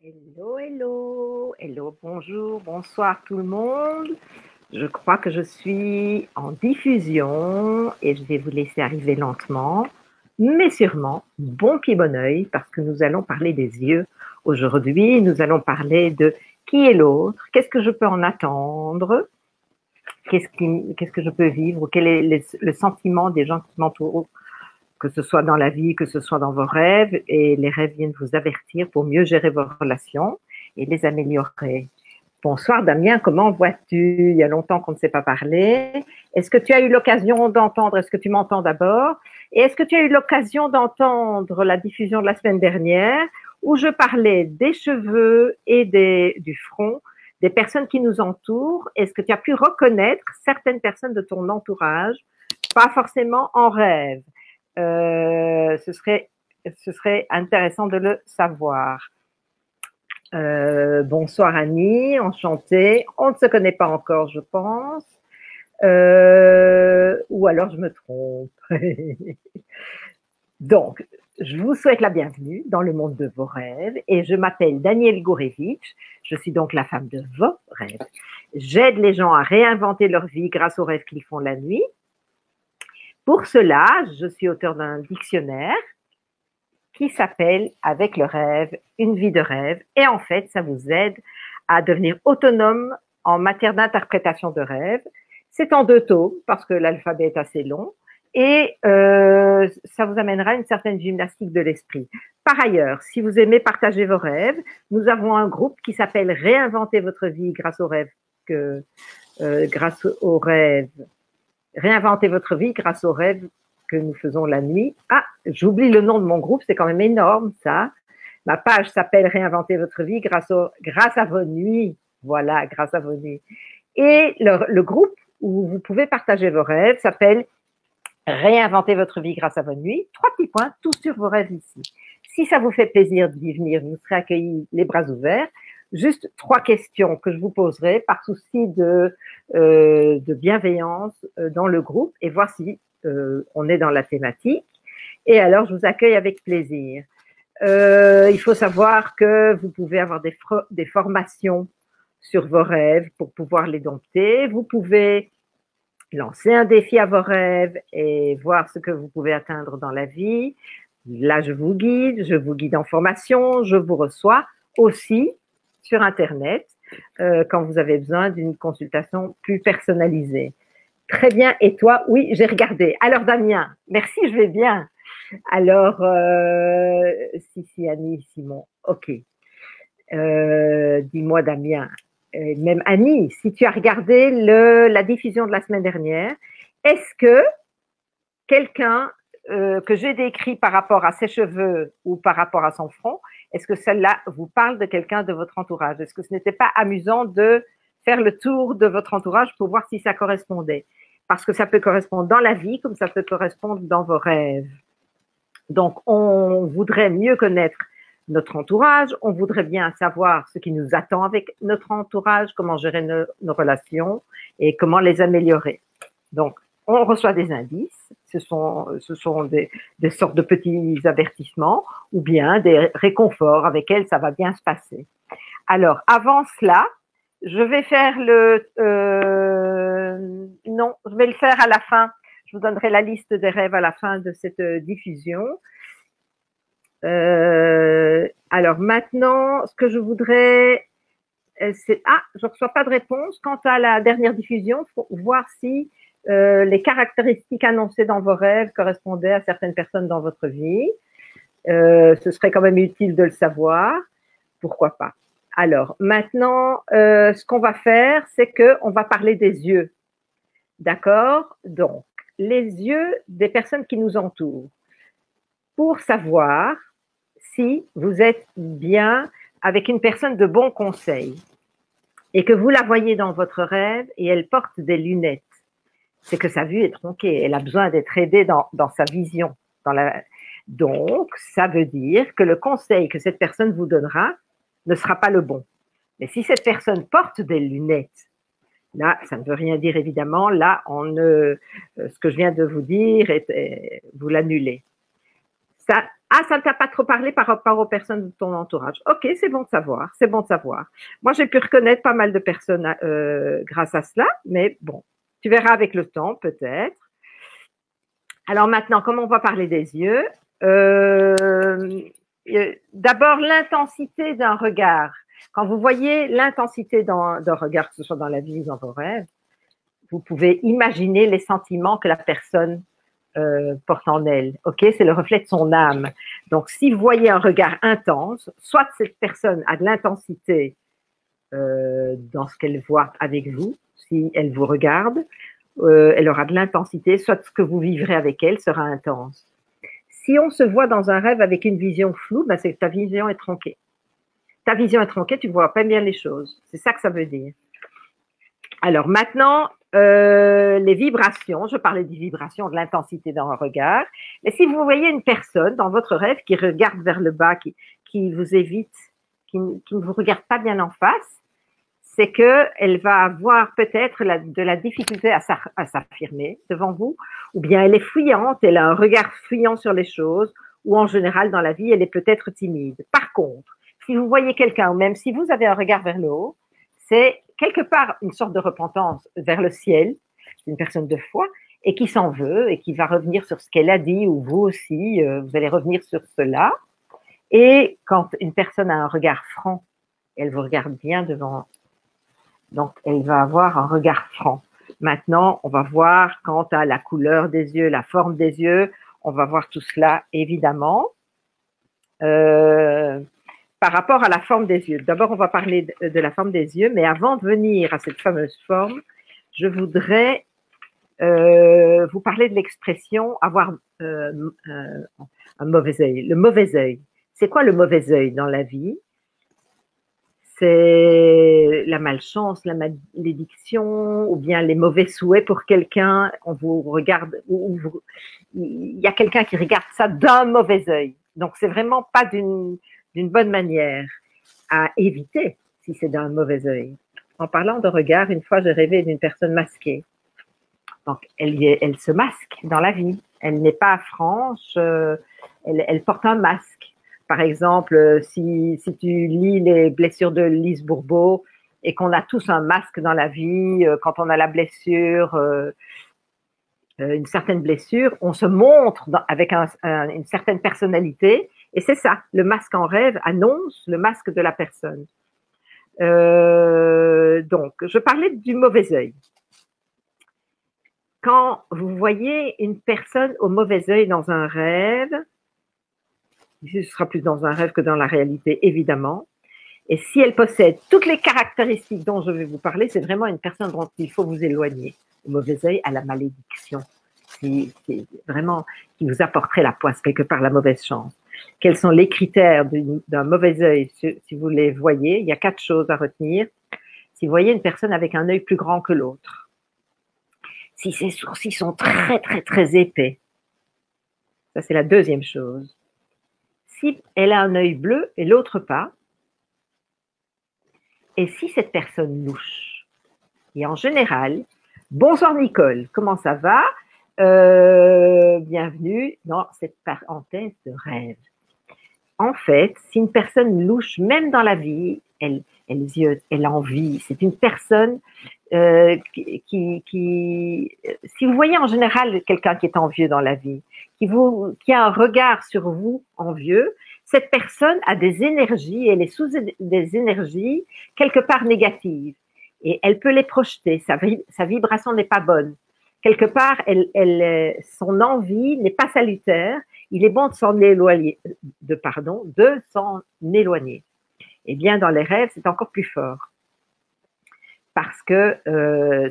Hello, hello, hello, bonjour, bonsoir tout le monde. Je crois que je suis en diffusion et je vais vous laisser arriver lentement, mais sûrement, bon pied, bon oeil, parce que nous allons parler des yeux. Aujourd'hui, nous allons parler de qui est l'autre, qu'est-ce que je peux en attendre, qu'est-ce que je peux vivre, quel est le sentiment des gens qui m'entourent, que ce soit dans la vie, que ce soit dans vos rêves, et les rêves viennent vous avertir pour mieux gérer vos relations et les améliorer. Bonsoir Damien, comment vas-tu? Il y a longtemps qu'on ne s'est pas parlé. Est-ce que tu as eu l'occasion d'entendre, est-ce que tu m'entends d'abord? Et est-ce que tu as eu l'occasion d'entendre la diffusion de la semaine dernière où je parlais des cheveux et du front, des personnes qui nous entourent? Est-ce que tu as pu reconnaître certaines personnes de ton entourage, pas forcément en rêve? Ce serait intéressant de le savoir. Bonsoir Annie, enchantée. On ne se connaît pas encore, je pense. Ou alors je me trompe. Donc, je vous souhaite la bienvenue dans le monde de vos rêves et je m'appelle Danielle Gourevitch. Je suis donc la femme de vos rêves. J'aide les gens à réinventer leur vie grâce aux rêves qu'ils font la nuit. Pour cela, je suis auteur d'un dictionnaire qui s'appelle Avec le rêve, une vie de rêve. Et en fait, ça vous aide à devenir autonome en matière d'interprétation de rêve. C'est en 2 tomes parce que l'alphabet est assez long et ça vous amènera une certaine gymnastique de l'esprit. Par ailleurs, si vous aimez partager vos rêves, nous avons un groupe qui s'appelle Réinventer votre vie grâce aux rêves Réinventer votre vie grâce aux rêves que nous faisons la nuit. Ah, j'oublie le nom de mon groupe, c'est quand même énorme ça. Ma page s'appelle Réinventer votre vie grâce à vos nuits. Voilà, grâce à vos nuits. Et le groupe où vous pouvez partager vos rêves s'appelle Réinventer votre vie grâce à vos nuits. 3 petits points, tout sur vos rêves ici. Si ça vous fait plaisir d'y venir, vous serez accueillis les bras ouverts. Juste 3 questions que je vous poserai par souci de bienveillance dans le groupe et voir si on est dans la thématique. Et alors, je vous accueille avec plaisir. Il faut savoir que vous pouvez avoir des formations sur vos rêves pour pouvoir les dompter. Vous pouvez lancer un défi à vos rêves et voir ce que vous pouvez atteindre dans la vie. Là, je vous guide en formation, je vous reçois aussi sur Internet quand vous avez besoin d'une consultation plus personnalisée. Très bien. Et toi? Oui, j'ai regardé. Alors, Damien, merci, je vais bien. Alors, Annie, Simon, ok. Dis-moi, Damien, même Annie, si tu as regardé la diffusion de la semaine dernière, est-ce que quelqu'un que j'ai décrit par rapport à ses cheveux ou par rapport à son front, est-ce que celle-là vous parle de quelqu'un de votre entourage? Est-ce que ce n'était pas amusant de faire le tour de votre entourage pour voir si ça correspondait? Parce que ça peut correspondre dans la vie comme ça peut correspondre dans vos rêves. Donc, on voudrait mieux connaître notre entourage, on voudrait bien savoir ce qui nous attend avec notre entourage, comment gérer nos relations et comment les améliorer. Donc, on reçoit des indices, ce sont des sortes de petits avertissements ou bien des réconforts avec lesquels ça va bien se passer. Alors, avant cela, je vais faire non, je vais le faire à la fin. Je vous donnerai la liste des rêves à la fin de cette diffusion. Alors maintenant, ce que je voudrais, c'est... Ah, je ne reçois pas de réponse. Quant à la dernière diffusion, il faut voir si les caractéristiques annoncées dans vos rêves correspondaient à certaines personnes dans votre vie. Ce serait quand même utile de le savoir. Pourquoi pas? Alors, maintenant, ce qu'on va faire, c'est qu'on va parler des yeux. D'accord? Donc, les yeux des personnes qui nous entourent. Pour savoir si vous êtes bien avec une personne de bon conseil et que vous la voyez dans votre rêve et elle porte des lunettes, c'est que sa vue est tronquée. Elle a besoin d'être aidée dans sa vision. Donc, ça veut dire que le conseil que cette personne vous donnera ne sera pas le bon. Mais si cette personne porte des lunettes, là, ça ne veut rien dire évidemment. Là, ce que je viens de vous dire, vous l'annulez. Ça ne t'a pas trop parlé par rapport aux personnes de ton entourage. Ok, c'est bon de savoir, c'est bon de savoir. Moi, j'ai pu reconnaître pas mal de personnes grâce à cela, mais bon, tu verras avec le temps, peut-être. Alors maintenant, comme on va parler des yeux, d'abord l'intensité d'un regard. Quand vous voyez l'intensité d'un regard, que ce soit dans la vie ou dans vos rêves, vous pouvez imaginer les sentiments que la personne porte en elle. Ok, c'est le reflet de son âme. Donc, si vous voyez un regard intense, soit cette personne a de l'intensité dans ce qu'elle voit avec vous, si elle vous regarde, elle aura de l'intensité, soit ce que vous vivrez avec elle sera intense. Si on se voit dans un rêve avec une vision floue, ben c'est que ta vision est tronquée. Ta vision est tronquée, tu ne vois pas bien les choses. C'est ça que ça veut dire. Alors maintenant, les vibrations, je parlais des vibrations, de l'intensité dans un regard, mais si vous voyez une personne dans votre rêve qui regarde vers le bas, qui vous évite, qui ne vous regarde pas bien en face, c'est qu'elle va avoir peut-être de la difficulté à s'affirmer devant vous, ou bien elle est fuyante, elle a un regard fuyant sur les choses, ou en général dans la vie, elle est peut-être timide. Par contre, si vous voyez quelqu'un, ou même si vous avez un regard vers le haut, c'est quelque part une sorte de repentance vers le ciel, une personne de foi, et qui s'en veut, et qui va revenir sur ce qu'elle a dit, ou vous aussi, vous allez revenir sur cela. Et quand une personne a un regard franc, elle vous regarde bien devant, donc elle va avoir un regard franc. Maintenant, on va voir quant à la couleur des yeux, la forme des yeux, on va voir tout cela évidemment. Par rapport à la forme des yeux. D'abord, on va parler de la forme des yeux, mais avant de venir à cette fameuse forme, je voudrais vous parler de l'expression avoir un mauvais œil. Le mauvais œil. C'est quoi le mauvais œil dans la vie? C'est la malchance, la malédiction, ou bien les mauvais souhaits pour quelqu'un. On vous regarde, il y a quelqu'un qui regarde ça d'un mauvais œil. Donc, c'est vraiment pas d'une bonne manière à éviter si c'est d'un mauvais œil. En parlant de regard, une fois, j'ai rêvé d'une personne masquée. Donc, elle se masque dans la vie. Elle n'est pas franche, elle porte un masque. Par exemple, si tu lis les blessures de Lise Bourbeau et qu'on a tous un masque dans la vie, quand on a la blessure, une certaine blessure, on se montre avec une certaine personnalité. Et c'est ça, le masque en rêve annonce le masque de la personne. Donc, je parlais du mauvais œil. Quand vous voyez une personne au mauvais œil dans un rêve, ce sera plus dans un rêve que dans la réalité, évidemment, et si elle possède toutes les caractéristiques dont je vais vous parler, c'est vraiment une personne dont il faut vous éloigner. Le mauvais œil à la malédiction, c'est vraiment qui vous apporterait la poisse, quelque part la mauvaise chance. Quels sont les critères d'un mauvais œil si vous les voyez? Il y a 4 choses à retenir. Si vous voyez une personne avec un œil plus grand que l'autre, si ses sourcils sont très, très, très épais, ça c'est la deuxième chose. Si elle a un œil bleu et l'autre pas, et si cette personne louche, et en général, bonsoir Nicole, comment ça va? Bienvenue dans cette parenthèse de rêve. En fait, si une personne louche, même dans la vie, elle envie. C'est une personne si vous voyez en général quelqu'un qui est envieux dans la vie, qui a un regard sur vous envieux, cette personne a des énergies, elle est sous des énergies quelque part négatives et elle peut les projeter. Sa vibration n'est pas bonne. Quelque part, son envie n'est pas salutaire. Il est bon de s'en éloigner, de s'en éloigner. Eh bien, dans les rêves, c'est encore plus fort. Parce que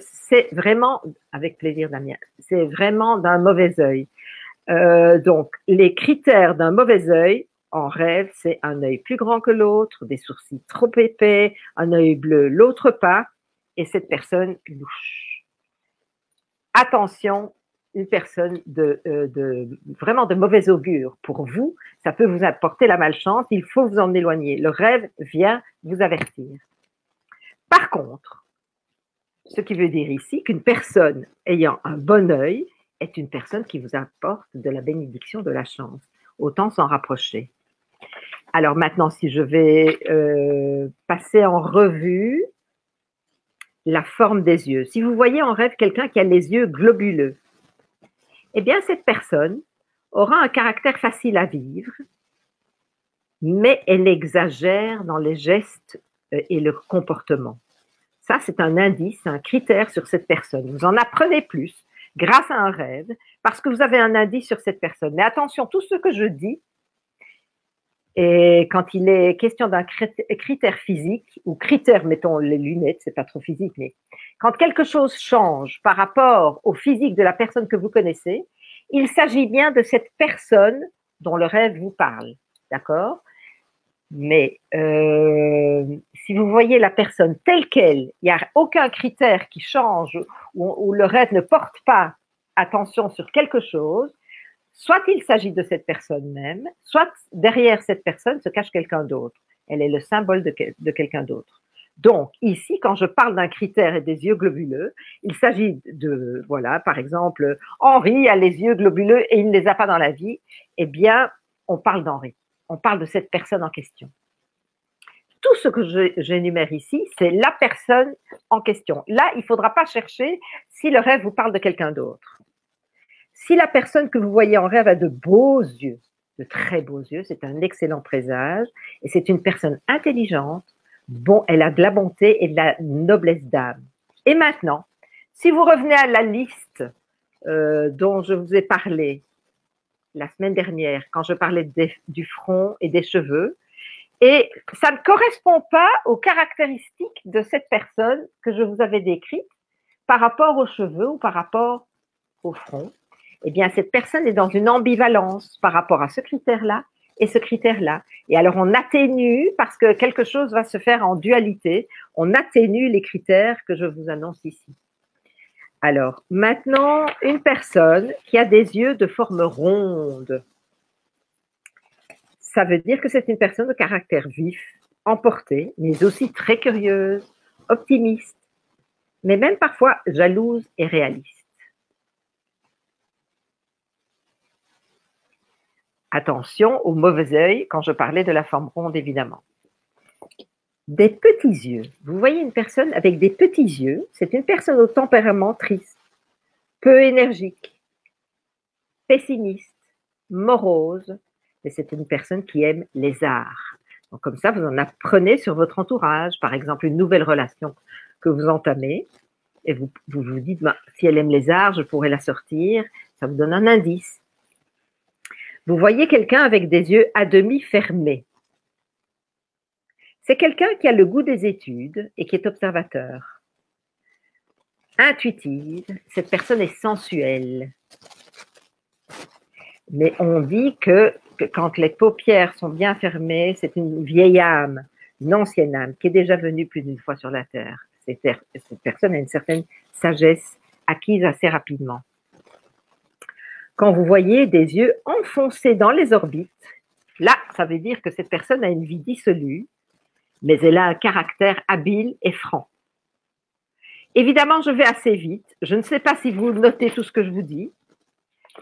c'est vraiment, avec plaisir Damien, c'est vraiment d'un mauvais œil. Donc, les critères d'un mauvais œil en rêve, c'est un œil plus grand que l'autre, des sourcils trop épais, un œil bleu, l'autre pas, et cette personne louche. Attention, une personne vraiment de mauvais augure pour vous, ça peut vous apporter la malchance, il faut vous en éloigner. Le rêve vient vous avertir. Par contre, ce qui veut dire ici qu'une personne ayant un bon œil est une personne qui vous apporte de la bénédiction, de la chance. autant s'en rapprocher. Alors maintenant, si je vais passer en revue la forme des yeux. Si vous voyez en rêve quelqu'un qui a les yeux globuleux, eh bien cette personne aura un caractère facile à vivre, mais elle exagère dans les gestes et le comportement. Ça, c'est un indice, un critère sur cette personne. Vous en apprenez plus grâce à un rêve parce que vous avez un indice sur cette personne. Mais attention, tout ce que je dis, et quand il est question d'un critère physique, ou critère, mettons les lunettes, c'est pas trop physique, mais quand quelque chose change par rapport au physique de la personne que vous connaissez, il s'agit bien de cette personne dont le rêve vous parle. D'accord ? Mais si vous voyez la personne telle qu'elle, il n'y a aucun critère qui change ou le rêve ne porte pas attention sur quelque chose, soit il s'agit de cette personne même, soit derrière cette personne se cache quelqu'un d'autre. Elle est le symbole de quelqu'un d'autre. Donc ici, quand je parle d'un critère et des yeux globuleux, il s'agit de, voilà, par exemple, Henri a les yeux globuleux et il ne les a pas dans la vie. Eh bien, on parle d'Henri. On parle de cette personne en question. Tout ce que j'énumère ici, c'est la personne en question. Là, il ne faudra pas chercher si le rêve vous parle de quelqu'un d'autre. Si la personne que vous voyez en rêve a de beaux yeux, de très beaux yeux, c'est un excellent présage et c'est une personne intelligente, bon, elle a de la bonté et de la noblesse d'âme. Et maintenant, si vous revenez à la liste dont je vous ai parlé la semaine dernière, quand je parlais du front et des cheveux, et ça ne correspond pas aux caractéristiques de cette personne que je vous avais décrite par rapport aux cheveux ou par rapport au front. Eh bien, cette personne est dans une ambivalence par rapport à ce critère-là et ce critère-là. Et alors, on atténue, parce que quelque chose va se faire en dualité, on atténue les critères que je vous annonce ici. Alors, maintenant, une personne qui a des yeux de forme ronde. Ça veut dire que c'est une personne de caractère vif, emportée, mais aussi très curieuse, optimiste, mais même parfois jalouse et réaliste. Attention au mauvais œil quand je parlais de la forme ronde, évidemment. Des petits yeux. Vous voyez une personne avec des petits yeux, c'est une personne au tempérament triste, peu énergique, pessimiste, morose, mais c'est une personne qui aime les arts. Donc, comme ça, vous en apprenez sur votre entourage, par exemple, une nouvelle relation que vous entamez, et vous vous dites, ben, si elle aime les arts, je pourrais la sortir, ça vous donne un indice. Vous voyez quelqu'un avec des yeux à demi fermés. C'est quelqu'un qui a le goût des études et qui est observateur. Intuitive, cette personne est sensuelle. Mais on dit que quand les paupières sont bien fermées, c'est une vieille âme, une ancienne âme qui est déjà venue plus d'une fois sur la terre. Cette personne a une certaine sagesse acquise assez rapidement. Quand vous voyez des yeux enfoncés dans les orbites, là, ça veut dire que cette personne a une vie dissolue, mais elle a un caractère habile et franc. Évidemment, je vais assez vite. Je ne sais pas si vous notez tout ce que je vous dis,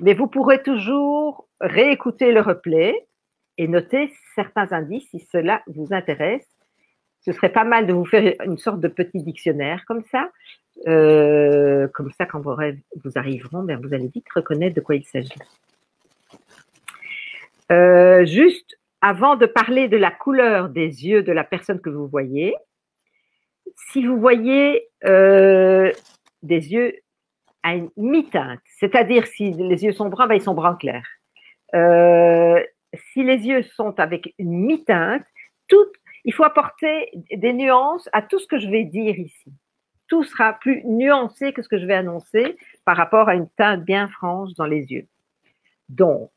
mais vous pourrez toujours réécouter le replay et noter certains indices si cela vous intéresse. Ce serait pas mal de vous faire une sorte de petit dictionnaire comme ça. Quand vos rêves vous arriveront, bien, vous allez vite reconnaître de quoi il s'agit. Juste avant de parler de la couleur des yeux de la personne que vous voyez, si vous voyez des yeux à une mi-teinte, c'est-à-dire si les yeux sont bruns, ben ils sont bruns clairs. Si les yeux sont avec une mi-teinte, il faut apporter des nuances à tout ce que je vais dire ici. Tout sera plus nuancé que ce que je vais annoncer par rapport à une teinte bien franche dans les yeux. Donc,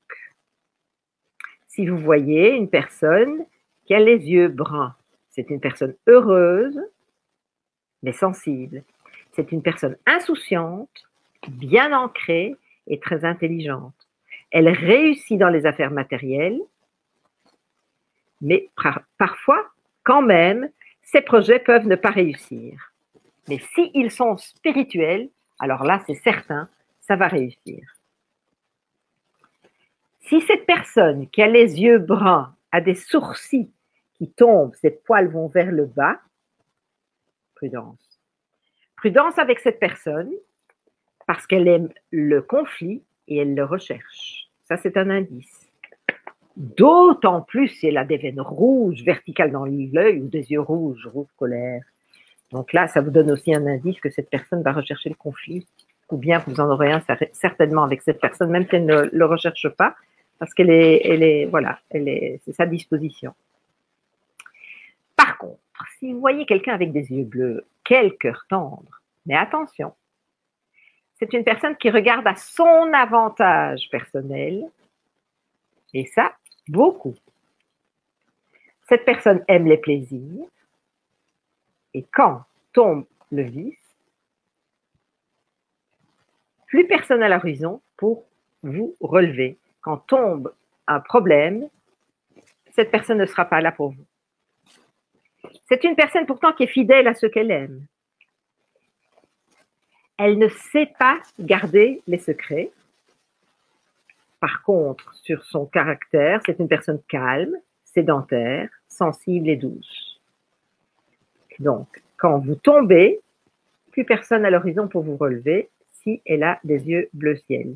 si vous voyez une personne qui a les yeux bruns, c'est une personne heureuse, mais sensible. C'est une personne insouciante, bien ancrée et très intelligente. Elle réussit dans les affaires matérielles, mais parfois, quand même, ses projets peuvent ne pas réussir. Mais s'ils sont spirituels, alors là, c'est certain, ça va réussir. Si cette personne qui a les yeux bruns a des sourcils qui tombent, ses poils vont vers le bas, prudence. Prudence avec cette personne parce qu'elle aime le conflit et elle le recherche. Ça, c'est un indice. D'autant plus si elle a des veines rouges verticales dans l'œil ou des yeux rouges, rouge colère. Donc là, ça vous donne aussi un indice que cette personne va rechercher le conflit, ou bien vous en aurez un certainement avec cette personne, même si elle ne le recherche pas, parce qu'elle est, voilà, c'est sa disposition. Par contre, si vous voyez quelqu'un avec des yeux bleus, quel cœur tendre, mais attention, c'est une personne qui regarde à son avantage personnel, et ça, beaucoup. Cette personne aime les plaisirs, et quand tombe le vice, plus personne n'a l'horizon pour vous relever. Quand tombe un problème, cette personne ne sera pas là pour vous. C'est une personne pourtant qui est fidèle à ce qu'elle aime. Elle ne sait pas garder les secrets. Par contre, sur son caractère, c'est une personne calme, sédentaire, sensible et douce. Donc, quand vous tombez, plus personne à l'horizon pour vous relever si elle a des yeux bleu ciel.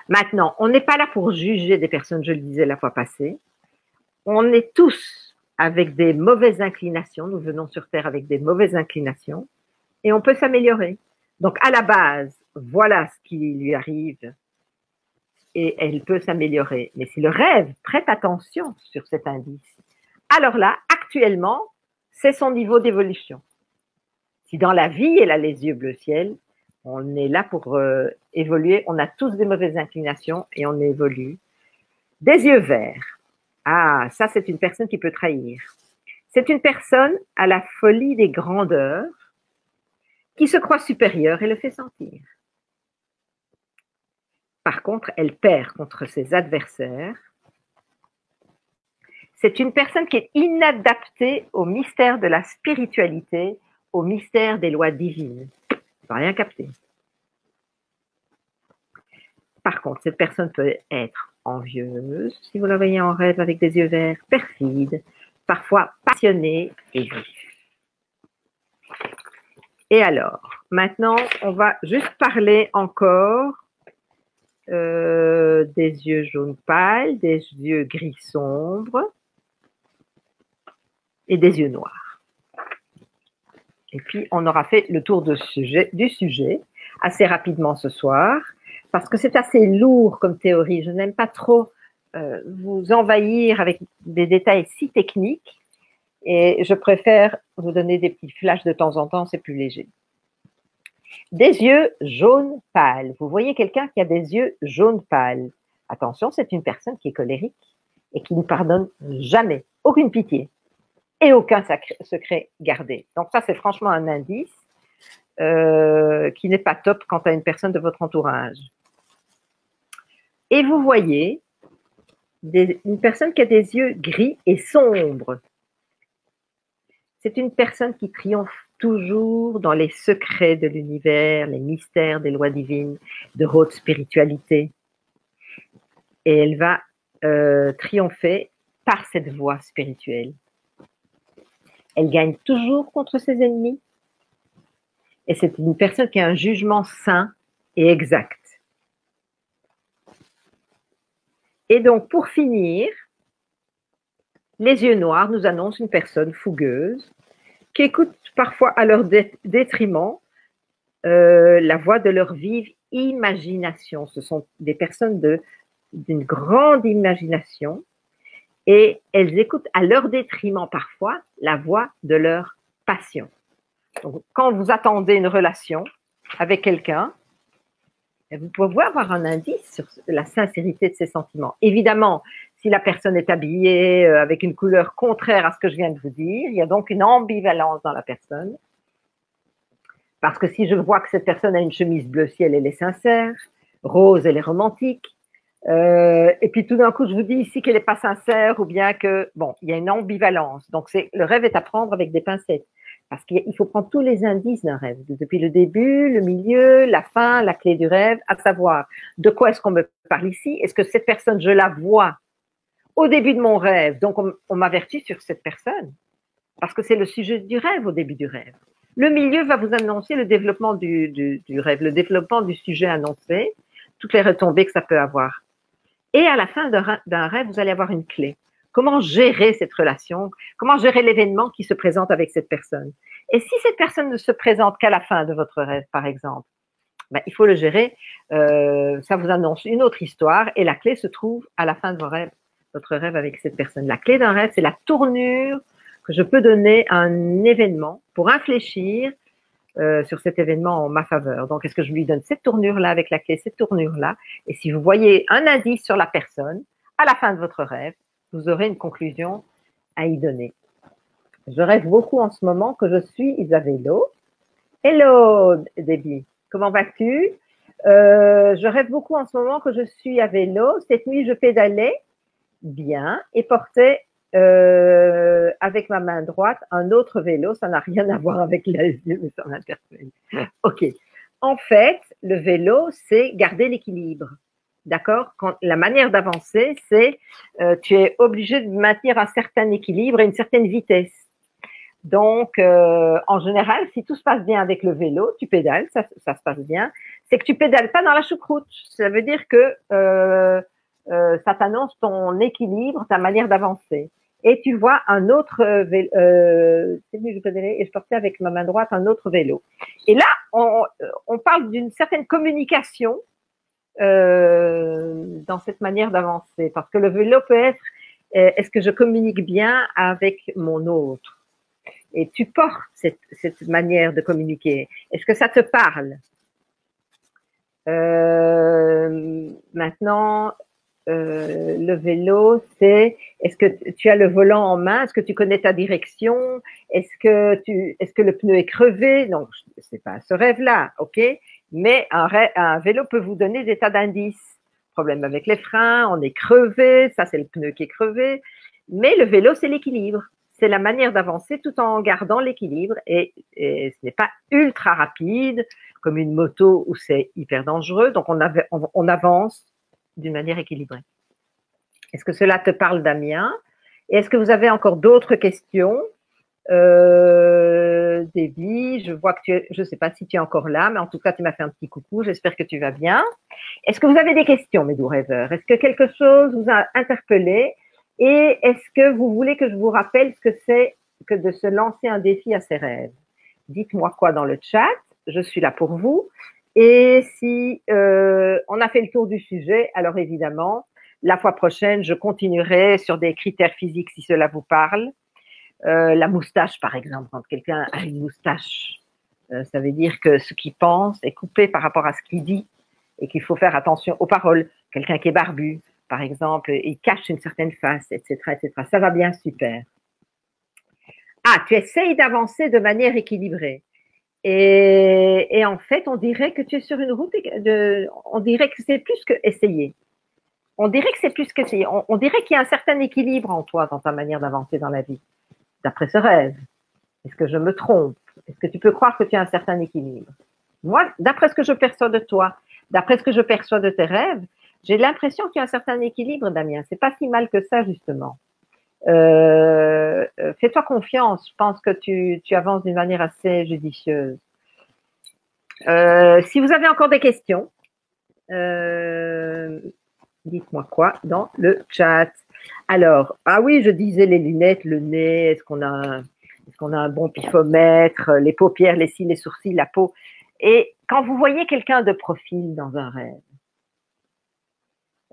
Maintenant, on n'est pas là pour juger des personnes, je le disais la fois passée. On est tous avec des mauvaises inclinations, nous venons sur Terre avec des mauvaises inclinations, et on peut s'améliorer. Donc, à la base, voilà ce qui lui arrive, et elle peut s'améliorer. Mais si le rêve prête attention sur cet indice, alors là, actuellement, c'est son niveau d'évolution. Si dans la vie, elle a les yeux bleu ciel, on est là pour évoluer. On a tous des mauvaises inclinations et on évolue. Des yeux verts. Ah, ça, c'est une personne qui peut trahir. C'est une personne à la folie des grandeurs qui se croit supérieure et le fait sentir. Par contre, elle perd contre ses adversaires. C'est une personne qui est inadaptée au mystère de la spiritualité, au mystère des lois divines. Sans rien capter. Par contre, cette personne peut être envieuse, si vous la voyez en rêve avec des yeux verts, perfide, parfois passionnée et vif. Et alors, maintenant, on va juste parler encore des yeux jaunes pâles, des yeux gris sombres et des yeux noirs. Et puis, on aura fait le tour du sujet assez rapidement ce soir, parce que c'est assez lourd comme théorie. Je n'aime pas trop vous envahir avec des détails si techniques, et je préfère vous donner des petits flashs de temps en temps, c'est plus léger. Des yeux jaunes pâles. Vous voyez quelqu'un qui a des yeux jaunes pâles. Attention, c'est une personne qui est colérique et qui ne pardonne jamais, aucune pitié et aucun secret gardé. Donc ça, c'est franchement un indice qui n'est pas top quant à une personne de votre entourage. Et vous voyez une personne qui a des yeux gris et sombres. C'est une personne qui triomphe toujours dans les secrets de l'univers, les mystères des lois divines, de haute spiritualité. Et elle va triompher par cette voie spirituelle. Elle gagne toujours contre ses ennemis. Et c'est une personne qui a un jugement sain et exact. Et donc, pour finir, les yeux noirs nous annoncent une personne fougueuse qui écoute parfois à leur détriment la voix de leur vive imagination. Ce sont des personnes d'une grande imagination et elles écoutent à leur détriment parfois la voix de leur passion. Donc, quand vous attendez une relation avec quelqu'un, vous pouvez avoir un indice sur la sincérité de ses sentiments. Évidemment, si la personne est habillée avec une couleur contraire à ce que je viens de vous dire, il y a donc une ambivalence dans la personne. Parce que si je vois que cette personne a une chemise bleu ciel, elle est sincère, rose, elle est romantique, et puis tout d'un coup, je vous dis ici qu'elle n'est pas sincère ou bien que, bon, il y a une ambivalence. Donc, le rêve est à prendre avec des pincettes. Parce qu'il faut prendre tous les indices d'un rêve, depuis le début, le milieu, la fin, la clé du rêve, à savoir de quoi est-ce qu'on me parle ici. Est-ce que cette personne, je la vois au début de mon rêve, donc on m'avertit sur cette personne, parce que c'est le sujet du rêve au début du rêve. Le milieu va vous annoncer le développement du rêve, le développement du sujet annoncé, toutes les retombées que ça peut avoir. Et à la fin d'un rêve, vous allez avoir une clé. Comment gérer cette relation? Comment gérer l'événement qui se présente avec cette personne? Et si cette personne ne se présente qu'à la fin de votre rêve, par exemple, ben, il faut le gérer. Ça vous annonce une autre histoire et la clé se trouve à la fin de votre rêve avec cette personne. La clé d'un rêve, c'est la tournure que je peux donner à un événement pour infléchir sur cet événement en ma faveur. Donc, est-ce que je lui donne cette tournure-là avec la clé, cette tournure-là? Et si vous voyez un indice sur la personne, à la fin de votre rêve, vous aurez une conclusion à y donner. Je rêve beaucoup en ce moment que je suis Isabello. Hello, Debbie. Comment vas-tu? Je rêve beaucoup en ce moment que je suis à vélo. Cette nuit, je pédalais bien et portais avec ma main droite un autre vélo. Ça n'a rien à voir avec les yeux, mais ça m'interpelle. OK. En fait, le vélo, c'est garder l'équilibre. D'accord? La manière d'avancer, c'est tu es obligé de maintenir un certain équilibre et une certaine vitesse. Donc, en général, si tout se passe bien avec le vélo, tu pédales, ça se passe bien. C'est que tu pédales pas dans la choucroute. Ça veut dire que ça t'annonce ton équilibre, ta manière d'avancer. Et tu vois un autre vélo. C'est venu, je pédalais et je portais avec ma main droite un autre vélo. Et là, on parle d'une certaine communication dans cette manière d'avancer. Parce que le vélo peut être, est-ce que je communique bien avec mon autre? Et tu portes cette manière de communiquer. Est-ce que ça te parle? Maintenant, le vélo, c'est est-ce que tu as le volant en main? Est-ce que tu connais ta direction? Est-ce que le pneu est crevé? Donc, c'est pas ce rêve-là, ok? Mais un vélo peut vous donner des tas d'indices. Problème avec les freins, on est crevé, ça c'est le pneu qui est crevé. Mais le vélo, c'est l'équilibre. C'est la manière d'avancer tout en gardant l'équilibre et ce n'est pas ultra rapide comme une moto où c'est hyper dangereux. Donc, on avance d'une manière équilibrée. Est-ce que cela te parle, Damien? Et est-ce que vous avez encore d'autres questions? Debbie, je vois que je ne sais pas si tu es encore là, mais en tout cas, tu m'as fait un petit coucou. J'espère que tu vas bien. Est-ce que vous avez des questions, mes doux rêveurs? Est-ce que quelque chose vous a interpellé? Et est-ce que vous voulez que je vous rappelle ce que c'est que de se lancer un défi à ses rêves? Dites-moi quoi dans le chat. Je suis là pour vous. Et si on a fait le tour du sujet, alors évidemment, la fois prochaine, je continuerai sur des critères physiques si cela vous parle. La moustache, par exemple, quand quelqu'un a une moustache, ça veut dire que ce qu'il pense est coupé par rapport à ce qu'il dit et qu'il faut faire attention aux paroles. Quelqu'un qui est barbu, par exemple, il cache une certaine face, etc., etc. Ça va bien, super. Ah, tu essayes d'avancer de manière équilibrée. Et en fait, on dirait que tu es sur une route on dirait que c'est plus que essayer. On dirait que c'est plus qu'essayer. On dirait qu'il y a un certain équilibre en toi, dans ta manière d'avancer dans la vie. D'après ce rêve. Est-ce que je me trompe? Est-ce que tu peux croire que tu as un certain équilibre? Moi, d'après ce que je perçois de toi, d'après ce que je perçois de tes rêves, j'ai l'impression qu'il y a un certain équilibre, Damien. C'est pas si mal que ça, justement. Fais-toi confiance. Je pense que tu avances d'une manière assez judicieuse. Si vous avez encore des questions, dites-moi quoi dans le chat. Alors, ah oui, je disais les lunettes, le nez, est-ce qu'on a un bon pifomètre, les paupières, les cils, les sourcils, la peau. Et quand vous voyez quelqu'un de profil dans un rêve,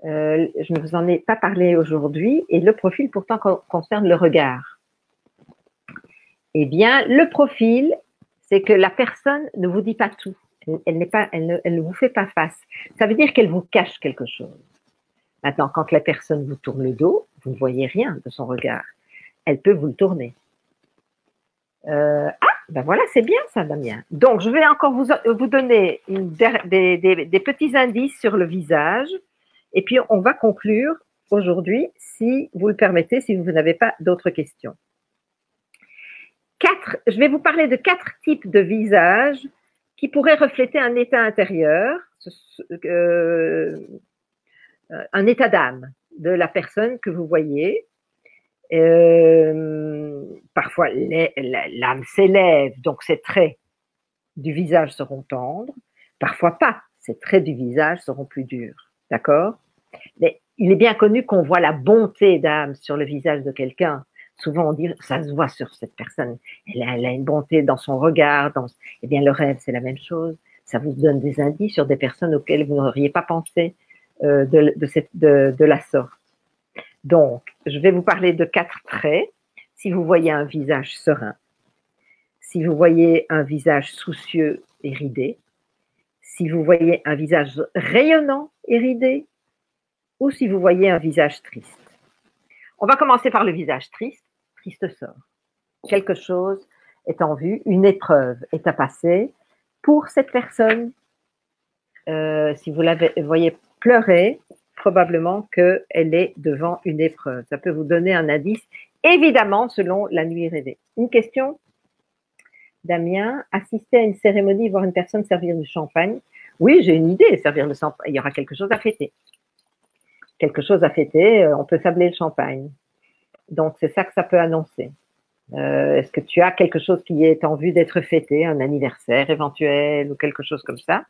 je ne vous en ai pas parlé aujourd'hui, et le profil pourtant concerne le regard. Eh bien, le profil, c'est que la personne ne vous dit pas tout. Elle ne vous fait pas face. Ça veut dire qu'elle vous cache quelque chose. Maintenant, quand la personne vous tourne le dos, vous ne voyez rien de son regard. Elle peut vous le tourner. Ben voilà, c'est bien ça, Damien. Donc, je vais encore vous donner des petits indices sur le visage. Et puis, on va conclure aujourd'hui, si vous le permettez, si vous n'avez pas d'autres questions. je vais vous parler de 4 types de visages qui pourraient refléter un état intérieur, un état d'âme de la personne que vous voyez. Parfois, l'âme s'élève, donc ses traits du visage seront tendres. Parfois pas, ces traits du visage seront plus durs. D'accord? Mais il est bien connu qu'on voit la bonté d'âme sur le visage de quelqu'un. Souvent, on dit, ça se voit sur cette personne. Elle a une bonté dans son regard. Eh bien, le rêve, c'est la même chose. Ça vous donne des indices sur des personnes auxquelles vous n'auriez pas pensé de la sorte. Donc, je vais vous parler de 4 traits. Si vous voyez un visage serein, si vous voyez un visage soucieux et ridé, si vous voyez un visage rayonnant et ridé, ou si vous voyez un visage triste. On va commencer par le visage triste. Triste sort. Quelque chose est en vue, une épreuve est à passer. Pour cette personne, si vous la voyez pleurer, probablement qu'elle est devant une épreuve. Ça peut vous donner un indice, évidemment, selon la nuit rêvée. Une question, Damien, assister à une cérémonie, voir une personne servir du champagne. Oui, j'ai une idée, servir le champagne, il y aura quelque chose à fêter. Quelque chose à fêter, on peut sabler le champagne. Donc, c'est ça que ça peut annoncer. Est-ce que tu as quelque chose qui est en vue d'être fêté, un anniversaire éventuel ou quelque chose comme ça,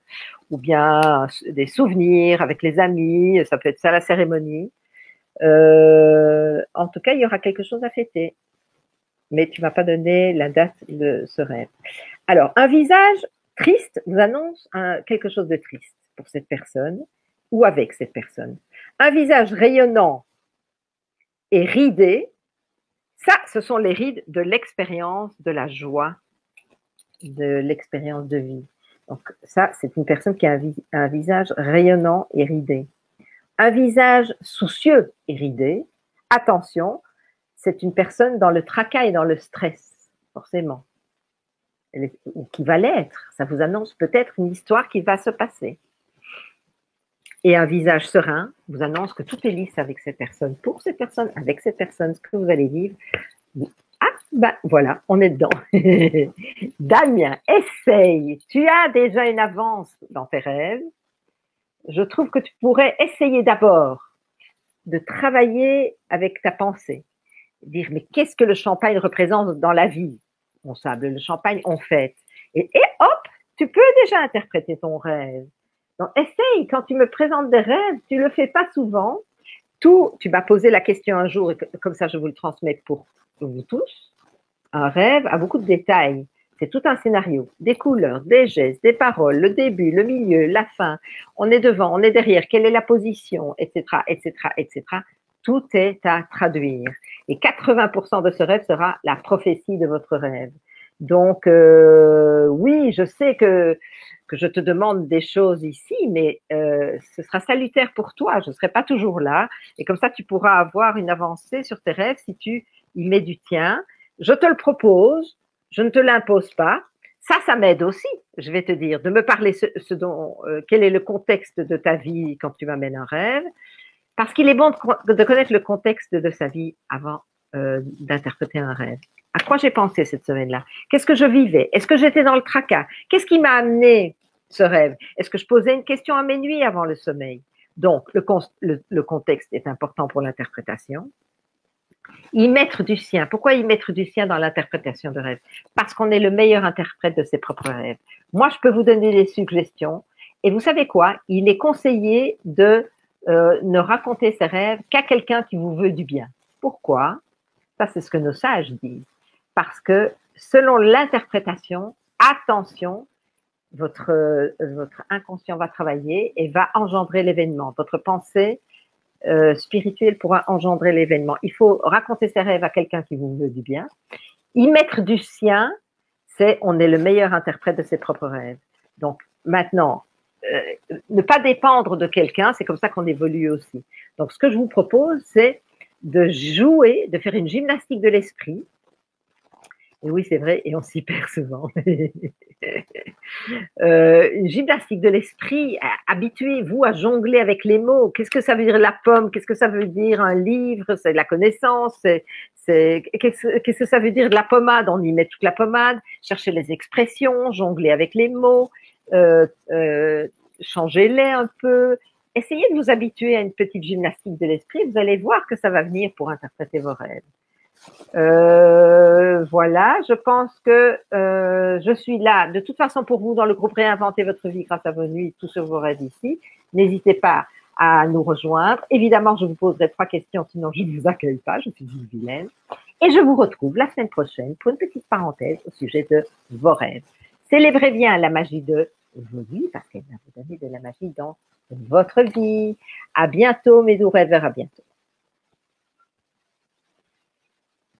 ou bien des souvenirs avec les amis, ça peut être ça la cérémonie. En tout cas, il y aura quelque chose à fêter, mais tu m'as pas donné la date de ce rêve. Alors, un visage triste vous annonce quelque chose de triste pour cette personne ou avec cette personne. Un visage rayonnant et ridé, ça, ce sont les rides de l'expérience, de la joie, de l'expérience de vie. Donc ça, c'est une personne qui a un visage rayonnant et ridé. Un visage soucieux et ridé, attention, c'est une personne dans le tracas et dans le stress, forcément. Ou qui va l'être. Ça vous annonce peut-être une histoire qui va se passer. Et un visage serein vous annonce que tout est lisse avec cette personne, pour cette personne, avec cette personne, ce que vous allez vivre. Ah, ben voilà, on est dedans. Damien, essaye. Tu as déjà une avance dans tes rêves. Je trouve que tu pourrais essayer d'abord de travailler avec ta pensée. Dire, mais qu'est-ce que le champagne représente dans la vie? On sable, le champagne, on fête. Et hop, tu peux déjà interpréter ton rêve. Donc, essaye, quand tu me présentes des rêves, tu le fais pas souvent. Tu m'as posé la question un jour, et comme ça, je vous le transmets pour vous tous. Un rêve a beaucoup de détails. C'est tout un scénario, des couleurs, des gestes, des paroles, le début, le milieu, la fin. On est devant, on est derrière, quelle est la position, etc., etc., etc. Tout est à traduire. Et 80% de ce rêve sera la prophétie de votre rêve. Donc, oui, je sais que je te demande des choses ici, mais ce sera salutaire pour toi. Je ne serai pas toujours là. Et comme ça, tu pourras avoir une avancée sur tes rêves si tu y mets du tien. Je te le propose, je ne te l'impose pas. Ça m'aide aussi, je vais te dire, de me parler quel est le contexte de ta vie quand tu m'amènes un rêve. Parce qu'il est bon de connaître le contexte de sa vie avant d'interpréter un rêve. À quoi j'ai pensé cette semaine-là? Qu'est-ce que je vivais? Est-ce que j'étais dans le tracas? Qu'est-ce qui m'a amené ce rêve? Est-ce que je posais une question à mes nuits avant le sommeil? Donc, le contexte est important pour l'interprétation. Y mettre du sien. Pourquoi y mettre du sien dans l'interprétation de rêve? Parce qu'on est le meilleur interprète de ses propres rêves. Moi, je peux vous donner des suggestions. Et vous savez quoi? Il est conseillé de ne raconter ses rêves qu'à quelqu'un qui vous veut du bien. Pourquoi? Ça, c'est ce que nos sages disent. Parce que selon l'interprétation, attention, votre inconscient va travailler et va engendrer l'événement. Votre pensée spirituelle pourra engendrer l'événement. Il faut raconter ses rêves à quelqu'un qui vous veut du bien. Y mettre du sien, on est le meilleur interprète de ses propres rêves. Donc maintenant, ne pas dépendre de quelqu'un, c'est comme ça qu'on évolue aussi. Donc ce que je vous propose, c'est de jouer, de faire une gymnastique de l'esprit Et oui, c'est vrai, et on s'y perd souvent. Une gymnastique de l'esprit, habituez-vous à jongler avec les mots. Qu'est-ce que ça veut dire la pomme? Qu'est-ce que ça veut dire un livre? C'est de la connaissance. Qu'est-ce que ça veut dire de la pommade? On y met toute la pommade. Cherchez les expressions, jongler avec les mots, euh, euh, changez-les un peu. Essayez de vous habituer à une petite gymnastique de l'esprit. Vous allez voir que ça va venir pour interpréter vos rêves. Voilà, je pense que je suis là de toute façon pour vous dans le groupe Réinventer votre vie grâce à vos nuits, tout sur vos rêves ici. N'hésitez pas à nous rejoindre. Évidemment, je vous poserai 3 questions, sinon je ne vous accueille pas, je suis une vilaine. Et je vous retrouve la semaine prochaine pour une petite parenthèse au sujet de vos rêves. Célébrez bien la magie de vos vies parce qu'elle va vous donner de la magie dans votre vie. À bientôt mes doux rêveurs, à bientôt.